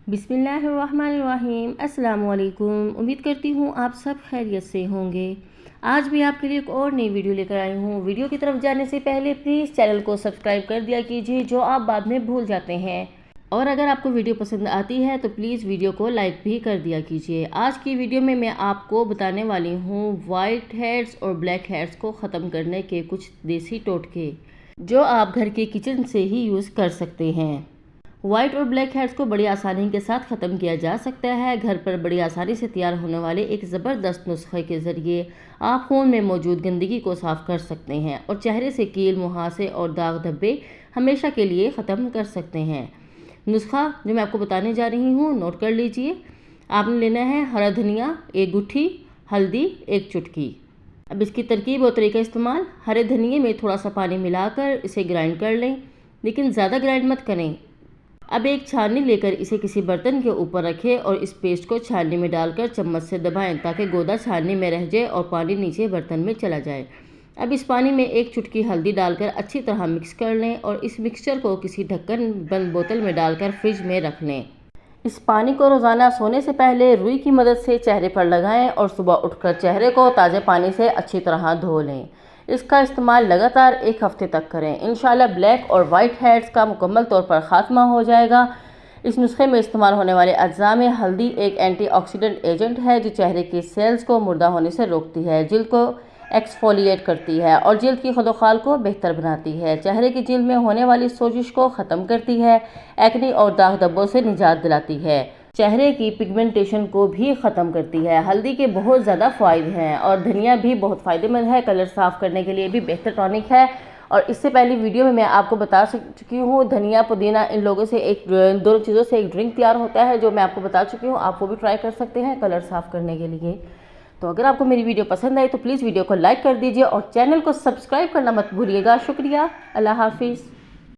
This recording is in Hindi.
बिस्मिल्लाहिर्रहमानिर्रहीम। अस्सलाम वालेकुम। उम्मीद करती हूँ आप सब खैरियत से होंगे। आज भी आपके लिए एक और नई वीडियो लेकर आई हूँ। वीडियो की तरफ जाने से पहले प्लीज़ चैनल को सब्सक्राइब कर दिया कीजिए, जो आप बाद में भूल जाते हैं। और अगर आपको वीडियो पसंद आती है तो प्लीज़ वीडियो को लाइक भी कर दिया कीजिए। आज की वीडियो में मैं आपको बताने वाली हूँ वाइट हेड्स और ब्लैक हेड्स को ख़त्म करने के कुछ देसी टोटके, जो आप घर के किचन से ही यूज़ कर सकते हैं। वाइट और ब्लैक हेड्स को बड़ी आसानी के साथ ख़त्म किया जा सकता है। घर पर बड़ी आसानी से तैयार होने वाले एक ज़बरदस्त नुस्खे के ज़रिए आप खून में मौजूद गंदगी को साफ़ कर सकते हैं और चेहरे से कील, मुहासे और दाग धब्बे हमेशा के लिए ख़त्म कर सकते हैं। नुस्खा जो मैं आपको बताने जा रही हूँ, नोट कर लीजिए। आपने लेना है हरा धनिया 1 गुट्ठी, हल्दी 1 चुटकी। अब इसकी तरकीब और तरीका इस्तेमाल। हरे धनिए में थोड़ा सा पानी मिलाकर इसे ग्राइंड कर लें, लेकिन ज़्यादा ग्राइंड मत करें। अब एक छाननी लेकर इसे किसी बर्तन के ऊपर रखें और इस पेस्ट को छाननी में डालकर चम्मच से दबाएं, ताकि गोदा छाननी में रह जाए और पानी नीचे बर्तन में चला जाए। अब इस पानी में 1 चुटकी हल्दी डालकर अच्छी तरह मिक्स कर लें और इस मिक्सचर को किसी ढक्कन बंद बोतल में डालकर फ्रिज में रख लें। इस पानी को रोज़ाना सोने से पहले रुई की मदद से चेहरे पर लगाएं और सुबह उठकर चेहरे को ताज़े पानी से अच्छी तरह धो लें। इसका इस्तेमाल लगातार 1 हफ्ते तक करें। इंशाल्लाह ब्लैक और वाइट हेड्स का मुकम्मल तौर पर ख़ात्मा हो जाएगा। इस नुस्खे में इस्तेमाल होने वाले अज्जा में हल्दी एक एंटीऑक्सीडेंट एजेंट है, जो चेहरे के सेल्स को मुर्दा होने से रोकती है, जिल्द को एक्सफोलिएट करती है और जिल्द की खदोखाल को बेहतर बनाती है, चेहरे की जिल्द में होने वाली सोजिश को ख़त्म करती है, एक्ने और दाग धब्बों से निजात दिलाती है, चेहरे की पिगमेंटेशन को भी ख़त्म करती है। हल्दी के बहुत ज़्यादा फ़ायदे हैं और धनिया भी बहुत फ़ायदेमंद है। कलर साफ़ करने के लिए भी बेहतर टॉनिक है। और इससे पहले वीडियो में मैं आपको बता चुकी हूँ, धनिया पुदीना इन लोगों से दोनों चीज़ों से एक ड्रिंक तैयार होता है, जो मैं आपको बता चुकी हूँ। आप वो भी ट्राई कर सकते हैं कलर साफ़ करने के लिए। तो अगर आपको मेरी वीडियो पसंद आई तो प्लीज़ वीडियो को लाइक कर दीजिए और चैनल को सब्सक्राइब करना मत भूलिएगा। शुक्रिया। अल्लाह हाफिज़।